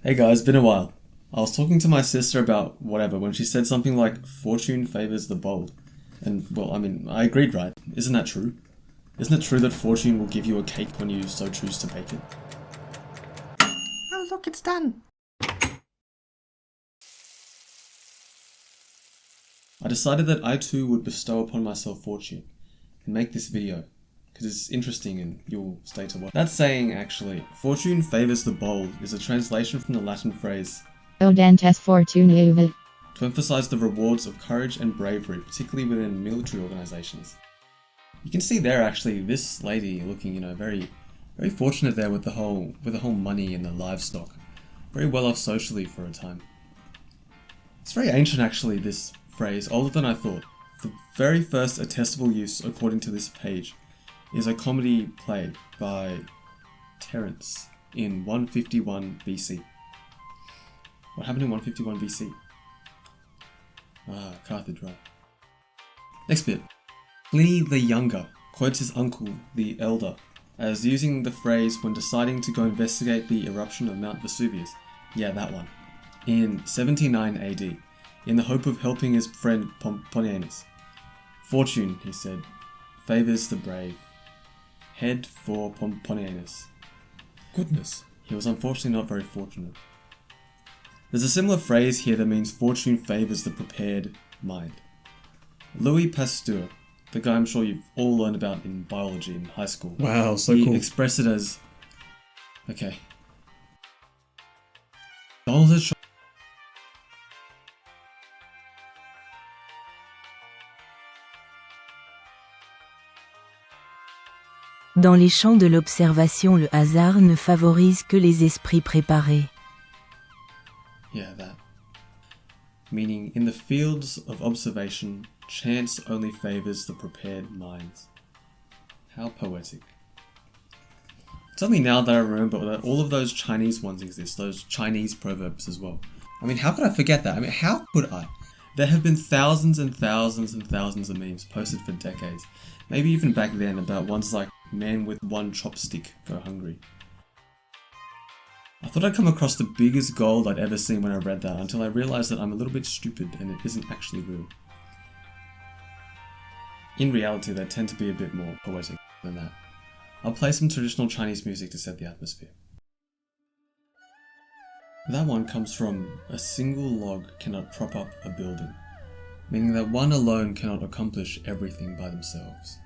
Hey guys, been a while. I was talking to my sister about whatever when she said something like, fortune favors the bold. And, well, I agreed, right? Isn't that true? Isn't it true that fortune will give you a cake when you so choose to bake it? Oh look, it's done! I decided that I too would bestow upon myself fortune and make this video, because it's interesting and you'll stay to watch. That saying, actually, fortune favors the bold, is a translation from the Latin phrase Audentes fortunae. to emphasize the rewards of courage and bravery, particularly within military organizations. You can see there actually this lady looking, very fortunate there with the whole money and the livestock. Very well off socially for a time. It's very ancient actually, this phrase, older than I thought. The very first attestable use, according to this page, is a comedy play by Terence in 151 BC. What happened in 151 BC? Carthage, right. Next bit. Pliny the Younger quotes his uncle, the Elder, as using the phrase when deciding to go investigate the eruption of Mount Vesuvius. Yeah, that one. In 79 AD, in the hope of helping his friend Pomponianus. Fortune, he said, favors the brave. Head for Pomponianus. Goodness, he was unfortunately not very fortunate. There's a similar phrase here that means fortune favors the prepared mind. Louis Pasteur, the guy I'm sure you've all learned about in biology in high school. Wow, so he cool. expressed it as, okay. Dans le champ Dans les champs de l'observation, le hasard ne favorise que les esprits préparés. Yeah, that. Meaning, in the fields of observation, chance only favors the prepared minds. How poetic. It's only now that I remember that all of those Chinese ones exist, those Chinese proverbs as well. How could I forget that? How could I? There have been thousands and thousands and thousands of memes posted for decades, maybe even back then, about ones like, man with one chopstick, go hungry. I thought I'd come across the biggest gold I'd ever seen when I read that, until I realised that I'm a little bit stupid and it isn't actually real. In reality, they tend to be a bit more poetic than that. I'll play some traditional Chinese music to set the atmosphere. That one comes from, a single log cannot prop up a building, meaning that one alone cannot accomplish everything by themselves.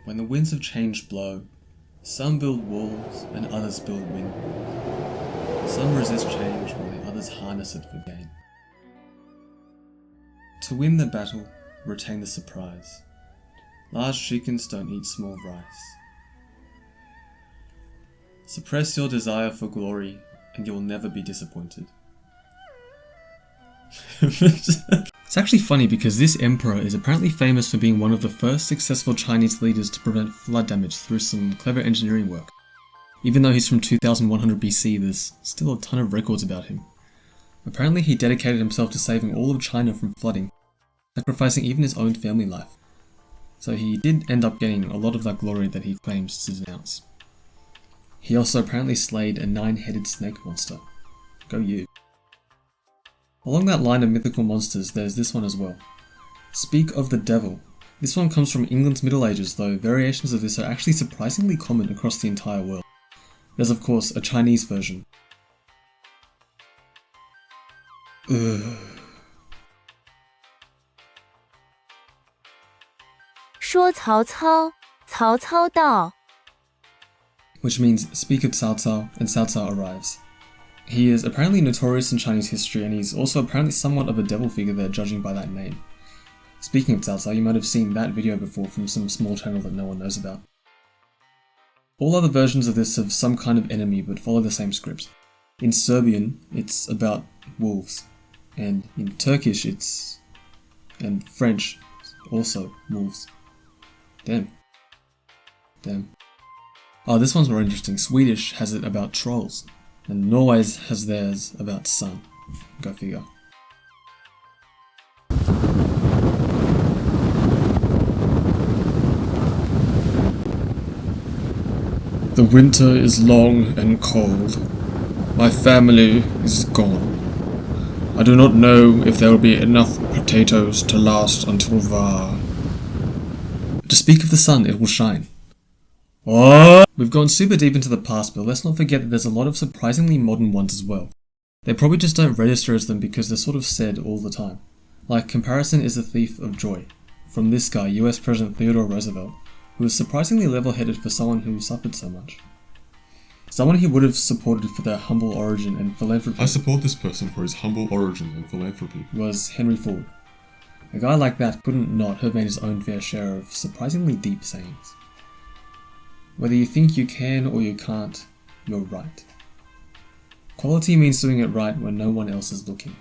When the winds of change blow, some build walls and others build windmills. Some resist change while the others harness it for gain. To win the battle, retain the surprise. Large chickens don't eat small rice. Suppress your desire for glory, and you'll never be disappointed. It's actually funny because this emperor is apparently famous for being one of the first successful Chinese leaders to prevent flood damage through some clever engineering work. Even though he's from 2100 BC, there's still a ton of records about him. Apparently he dedicated himself to saving all of China from flooding, sacrificing even his own family life. So he did end up getting a lot of that glory that he claims to denounce. He also apparently slayed a 9-headed snake monster. Go you. Along that line of mythical monsters, there's this one as well. Speak of the devil. This one comes from England's Middle Ages, though variations of this are actually surprisingly common across the entire world. There's of course a Chinese version. Ugh. 说曹操，曹操到。 Which means speak of Cao Cao, and Cao Cao arrives. He is apparently notorious in Chinese history, and he's also apparently somewhat of a devil figure there, judging by that name. Speaking of Cao Cao, you might have seen that video before from some small channel that no one knows about. All other versions of this have some kind of enemy but follow the same script. In Serbian, it's about wolves, and in Turkish and French, also wolves. Damn. Oh, this one's more interesting. Swedish has it about trolls, and Norway's has theirs about sun. Go figure. The winter is long and cold. My family is gone. I do not know if there will be enough potatoes to last until Va. To speak of the sun, it will shine. What? We've gone super deep into the past, but let's not forget that there's a lot of surprisingly modern ones as well. They probably just don't register as them because they're sort of said all the time. Like, comparison is a thief of joy. From this guy, US President Theodore Roosevelt, who was surprisingly level-headed for someone who suffered so much. Someone he would have supported for their humble origin and philanthropy. I support this person for his humble origin and philanthropy. Was Henry Ford. A guy like that couldn't not have made his own fair share of surprisingly deep sayings. Whether you think you can or you can't, you're right. Quality means doing it right when no one else is looking.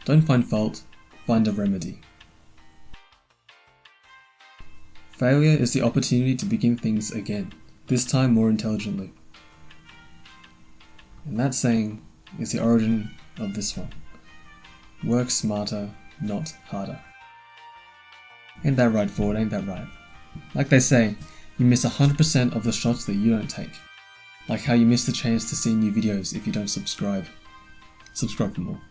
Don't find fault, find a remedy. Failure is the opportunity to begin things again, this time more intelligently. And that saying is the origin of this one. Work smarter, not harder. Ain't that right, Ford? Ain't that right? Like they say, you miss 100% of the shots that you don't take. Like how you miss the chance to see new videos if you don't subscribe. Subscribe for more.